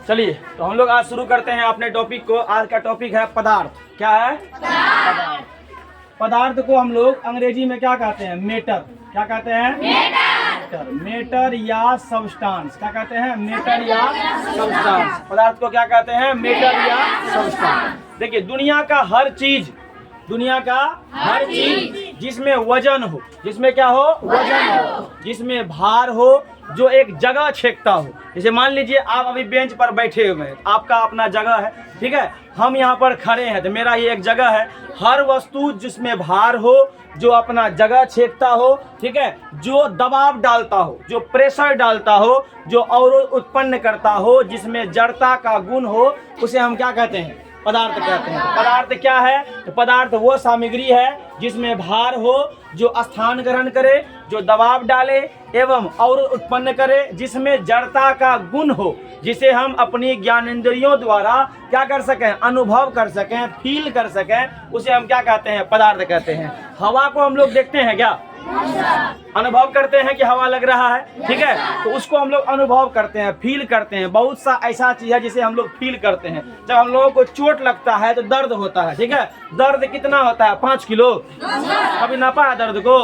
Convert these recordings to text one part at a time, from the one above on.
चलिए तो हम लोग आज शुरू करते हैं अपने टॉपिक को। आज का टॉपिक है पदार्थ। क्या है? पदार्थ। पदार्थ को हम लोग अंग्रेजी में क्या कहते हैं? मेटर। क्या कहते हैं? मेटर। मेटर या सब्सटेंस। क्या कहते हैं? मेटर या सब्सटेंस। पदार्थ को क्या कहते हैं? मेटर या सब्सटेंस। देखिए दुनिया का हर चीज जिसमें वजन हो, जिसमें क्या हो? वजन हो, जिसमें भार हो, जो एक जगह छेकता हो। जैसे मान लीजिए आप अभी बेंच पर बैठे हुए हैं, आपका अपना जगह है, ठीक है। हम यहाँ पर खड़े हैं तो मेरा ये एक जगह है। हर वस्तु जिसमें भार हो, जो अपना जगह छेकता हो, ठीक है, जो दबाव डालता हो, जो प्रेशर डालता हो, जो अवरोध उत्पन्न करता हो, जिसमें जड़ता का गुण हो, उसे हम क्या कहते हैं? पदार्थ कहते हैं। तो पदार्थ क्या है? तो पदार्थ वो सामग्री है जिसमें भार हो, जो स्थान ग्रहण करे, जो दबाव डाले एवं अवरोध उत्पन्न करे, जिसमें जड़ता का गुण हो, जिसे हम अपनी ज्ञानेंद्रियों द्वारा क्या कर सकें? अनुभव कर सकें, फील कर सकें, उसे हम क्या कहते हैं? पदार्थ कहते हैं। हवा को हम लोग देखते हैं क्या? अनुभव करते हैं कि हवा लग रहा है, ठीक है, तो उसको हम लोग अनुभव करते हैं, फील करते हैं। बहुत सा ऐसा चीज है जिसे हम लोग फील करते हैं। जब हम लोगों को चोट लगता है तो दर्द होता है, ठीक है। दर्द कितना होता है? 5 किलो। कभी नापा है दर्द को?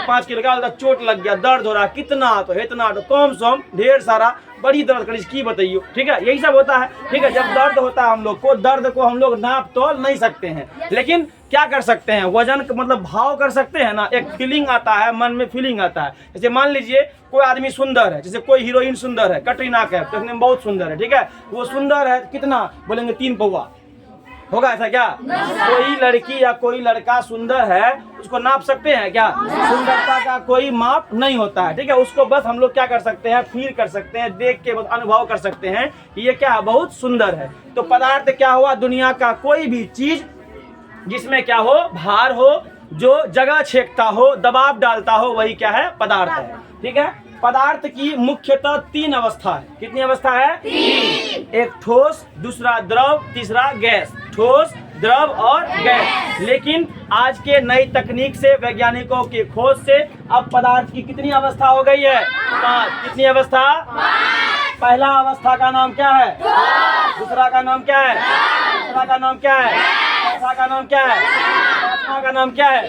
5 किलो का चोट लग गया, दर्द हो रहा है, कितना? तो इतना, तो कम सम ढेर सारा, बड़ी दर्द करी की बताइए, ठीक है। यही सब होता है, ठीक है। जब दर्द होता है हम लोग को, दर्द को हम लोग नाप तोल नहीं सकते हैं, लेकिन क्या कर सकते हैं? वजन मतलब भाव कर सकते हैं ना। एक फीलिंग आता है, मन में फीलिंग आता है। जैसे मान लीजिए कोई आदमी सुंदर है, जैसे कोई हीरोइन सुंदर है, कटरीना कैफ देखने में बहुत सुंदर है, ठीक है। वो सुंदर है, कितना बोलेंगे? 3 पौवा होगा, ऐसा क्या? कोई लड़की या कोई लड़का सुंदर है, उसको नाप सकते हैं क्या? सुंदरता का कोई माप नहीं होता है, ठीक है। उसको बस हम लोग क्या कर सकते हैं? फील कर सकते हैं, देख के बस अनुभव कर सकते हैं कि ये क्या है? बहुत सुंदर है। तो पदार्थ क्या हुआ? दुनिया का कोई भी चीज जिसमें क्या हो? भार हो, जो जगह छेकता हो, दबाव डालता हो, वही क्या है? पदार्थ है, ठीक है। पदार्थ की मुख्यतः 3 अवस्था है। कितनी अवस्था है? 3। एक ठोस, दूसरा द्रव, तीसरा गैस। ठोस, द्रव और गैस। लेकिन आज के नई तकनीक से, वैज्ञानिकों की खोज से अब पदार्थ की कितनी अवस्था हो गई है? 5। कितनी अवस्था? 5। पहला अवस्था का नाम क्या है? दूसरा का नाम क्या है? तीसरा का नाम क्या है? चौथा का नाम क्या है? पांचवा का नाम क्या है?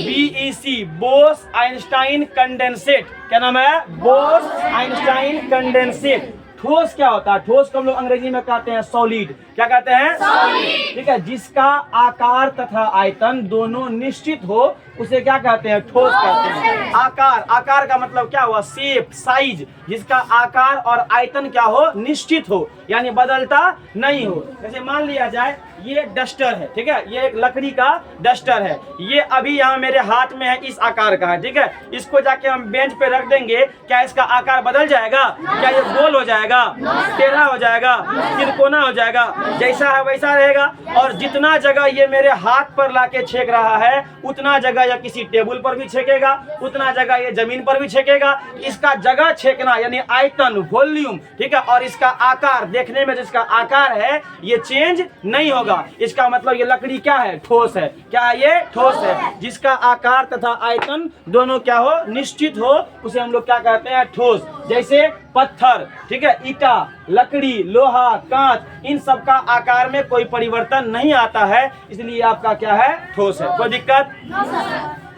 BEC, Bose Einstein condensate. क्या नाम है? Bose Einstein condensate. ठोस क्या होता है? ठोस को हम लोग अंग्रेजी में कहते हैं सॉलिड। क्या कहते हैं? सॉलिड, ठीक है। जिसका आकार तथा आयतन दोनों निश्चित हो, उसे क्या कहते हैं? ठोस कहते हैं। आकार, आकार का मतलब क्या हुआ? शेप, साइज, जिसका आकार और आयतन क्या हो? निश्चित हो, यानी बदलता नहीं हो। जैसे मान लिया जाए ये डस्टर है, ठीक है, ये एक लकड़ी का डस्टर है। ये अभी यहाँ मेरे हाथ में है, इस आकार का है, ठीक है। इसको जाके हम बेंच पे रख देंगे, क्या इसका आकार बदल जाएगा? क्या ये गोल हो जाएगा? टेढ़ा हो जाएगा? तिरकोना हो जाएगा? जैसा है वैसा रहेगा। और जितना जगह ये मेरे हाथ पर लाके छेक रहा है, उतना जगह या किसी टेबल पर भी छेकेगा, उतना जगह ये जमीन पर भी छेकेगा। इसका जगह छेकना यानी आयतन, वॉल्यूम, ठीक है, और इसका आकार, देखने में जिसका आकार है ये चेंज नहीं होगा। इसका मतलब ये लकड़ी क्या है? ठोस है। क्या है ये? ठोस है। जिसका आकार तथा आयतन दोनों क्या हो? निश्चित हो, उसे हम लोग क्या कहते हैं? ठोस। जैसे पत्थर, ठीक है, ईटा, लकड़ी, लोहा, कांच, इन सब का आकार में कोई परिवर्तन नहीं आता है, इसलिए आपका क्या है? ठोस है। कोई दिक्कत?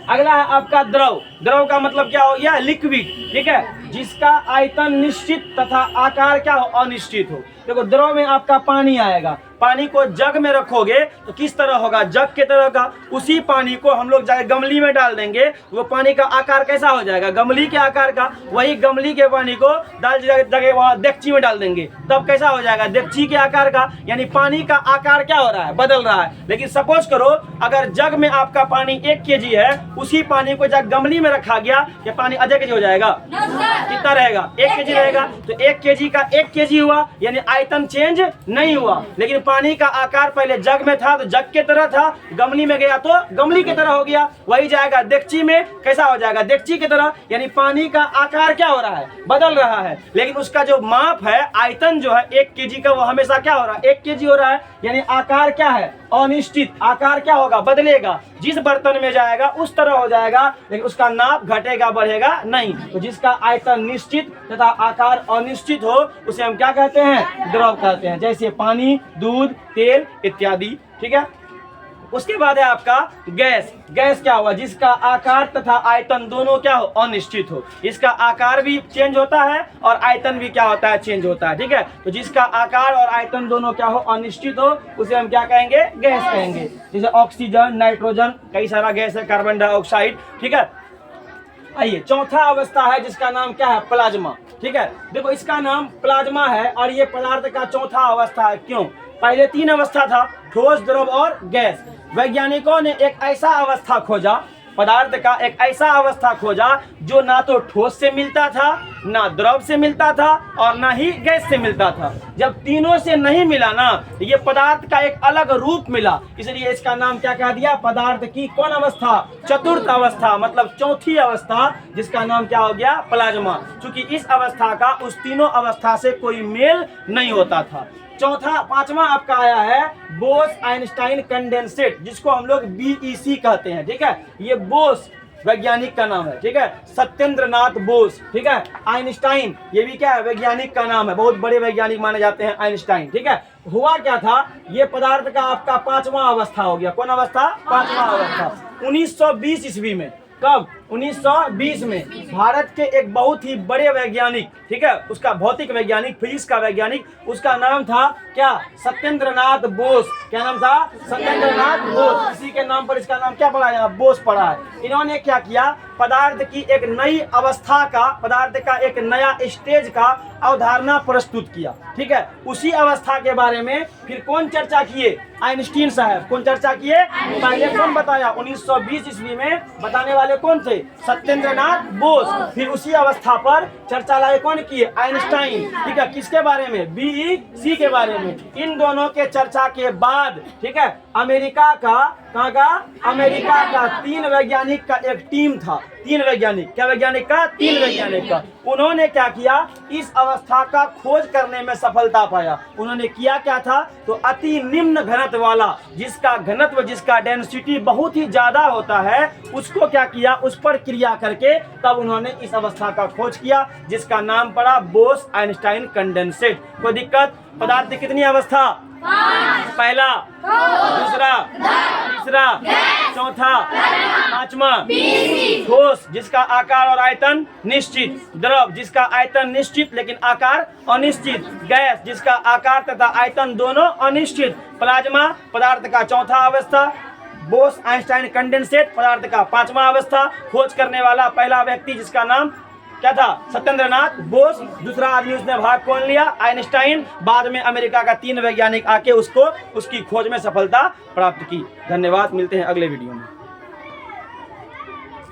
अगला है आपका द्रव। द्रव का मतलब क्या हो गया? लिक्विड, ठीक है, जिसका आयतन निश्चित तथा आकार क्या हो? अनिश्चित हो। देखो द्रव में आपका पानी आएगा, पानी को जग में रखोगे तो किस तरह होगा? जग के तरह का। उसी पानी को हम लोग जाके गमली में डाल देंगे, वो पानी का आकार कैसा हो जाएगा? गमली के आकार का। वही गमली के पानी को डाल जगह वहाँ देगची में डाल देंगे, तब कैसा हो जाएगा? देगची के आकार का। यानी पानी का आकार क्या हो रहा है? बदल रहा है। लेकिन सपोज करो अगर जग में आपका पानी 1 kg है, उसी पानी को जब गमली में रखा गया, ये पानी आधा kg हो जाएगा? कितना रहेगा? 1 kg रहेगा। तो 1 kg का 1 kg हुआ, यानी आयतन चेंज नहीं हुआ, लेकिन पानी का आकार पहले जग में था तो जग के तरह था, गमली में गया तो गमली की तरह हो गया, वही जाएगा डेगची में, कैसा हो जाएगा, डेगची की तरह। यानी पानी का आकार क्या हो रहा है, बदल रहा है, लेकिन उसका जो माप है, आयतन जो है 1 kg का, वो हमेशा क्या हो रहा है, 1 kg हो रहा है। यानी आकार क्या है, अनिश्चित, आकार क्या होगा, बदलेगा, जिस बर्तन में जाएगा उस तरह हो जाएगा, लेकिन उसका नाप घटेगा बढ़ेगा नहीं। तो जिसका आयतन निश्चित तथा आकार अनिश्चित हो उसे हम क्या कहते हैं, द्रव कहते हैं, जैसे पानी, दूध, तेल इत्यादि। ठीक है, उसके बाद है आपका गैस। गैस क्या हुआ, जिसका आकार तथा आयतन दोनों क्या हो, अनिश्चित हो। इसका आकार भी चेंज होता है और आयतन भी क्या होता है, चेंज होता है। ठीक है, तो जिसका आकार और आयतन दोनों क्या हो, अनिश्चित हो, उसे हम क्या कहेंगे, गैस कहेंगे। जैसे ऑक्सीजन, नाइट्रोजन, कई सारा गैस है, कार्बन डाइऑक्साइड। ठीक है, आइए चौथा अवस्था है जिसका नाम क्या है, प्लाज्मा। ठीक है, देखो इसका नाम प्लाज्मा है और ये पदार्थ का चौथा अवस्था है। क्यों, पहले 3 अवस्था था, ठोस, द्रव और गैस। वैज्ञानिकों ने एक ऐसा अवस्था खोजा, पदार्थ का एक ऐसा अवस्था खोजा जो ना तो ठोस से मिलता था, ना द्रव से मिलता था और ना ही गैस से मिलता था। जब तीनों से नहीं मिला ना, ये पदार्थ का एक अलग रूप मिला, इसलिए इसका नाम क्या कह दिया, पदार्थ की कौन अवस्था, चतुर्थ अवस्था, मतलब चौथी अवस्था, जिसका नाम क्या हो गया, प्लाज्मा। क्योंकि इस अवस्था का उस तीनों अवस्था से कोई मेल नहीं होता था। चौथा, पांचवा आपका आया है बोस आइंस्टाइन कंडेंसेट, जिसको हम लोग BEC कहते हैं। ठीक है, ये बोस वैज्ञानिक का नाम है। ठीक है, सत्येंद्र नाथ बोस। ठीक है, आइंस्टाइन ये भी क्या है, वैज्ञानिक का नाम है, बहुत बड़े वैज्ञानिक माने जाते हैं आइंस्टाइन। ठीक है, हुआ क्या था, ये पदार्थ का आपका 5वां अवस्था हो गया। कौन अवस्था, 5वां अवस्था। 1920 ईस्वी में, कब, 1920 में भारत के एक बहुत ही बड़े वैज्ञानिक, ठीक है, उसका भौतिक वैज्ञानिक, फिजिक्स का वैज्ञानिक, उसका नाम था क्या, सत्येंद्र नाथ बोस। क्या नाम था, सत्येंद्र नाथ बोस। इसी के नाम पर इसका नाम क्या पड़ा है, बोस पड़ा है। इन्होंने क्या किया, पदार्थ की एक नई अवस्था का, पदार्थ का एक नया स्टेज का अवधारणा प्रस्तुत किया। ठीक है, उसी अवस्था के बारे में फिर कौन चर्चा किए, आइंस्टीन साहब। कौन चर्चा किए, पहले कौन बताया, 1920 ईस्वी में बताने वाले कौन थे, सत्येंद्र नाथ बोस। फिर उसी अवस्था पर चर्चा लाए कौन किए, आइंस्टाइन। ठीक है, किसके बारे में, BEC के बारे में। इन दोनों के चर्चा के बाद, ठीक है, अमेरिका का, कहाँ का, अमेरिका का 3 वैज्ञानिक का एक टीम था। 3 वैज्ञानिक, क्या वैज्ञानिक का, 3 वैज्ञानिक का। उन्होंने क्या किया, इस अवस्था का खोज करने में सफलता पाया। उन्होंने किया क्या था, तो अति निम्न घनत्व वाला, जिसका घनत्व, जिसका डेंसिटी बहुत ही ज्यादा होता है, उसको क्या किया, उस पर क्रिया करके तब उन्होंने इस अवस्था का खोज किया, जिसका नाम पड़ा बोस आइंस्टाइन कंडेंसेट। कोई दिक्कत, पदार्थ की कितनी अवस्था, पहला, दूसरा, तीसरा, चौथा, पांचवा, ठोस, जिसका आकार और आयतन निश्चित, द्रव, जिसका आयतन निश्चित लेकिन आकार अनिश्चित, गैस, जिसका आकार तथा आयतन दोनों अनिश्चित, प्लाज्मा, पदार्थ का चौथा अवस्था, बोस आइंस्टाइन कंडेंसेट, पदार्थ का 5वां अवस्था। खोज करने वाला पहला व्यक्ति जिसका नाम क्या था, सत्येंद्र नाथ बोस। दूसरा आदमी उसने भाग कौन लिया, आइंस्टाइन। बाद में अमेरिका का 3 वैज्ञानिक आके उसको, उसकी खोज में सफलता प्राप्त की। धन्यवाद, मिलते हैं अगले वीडियो में।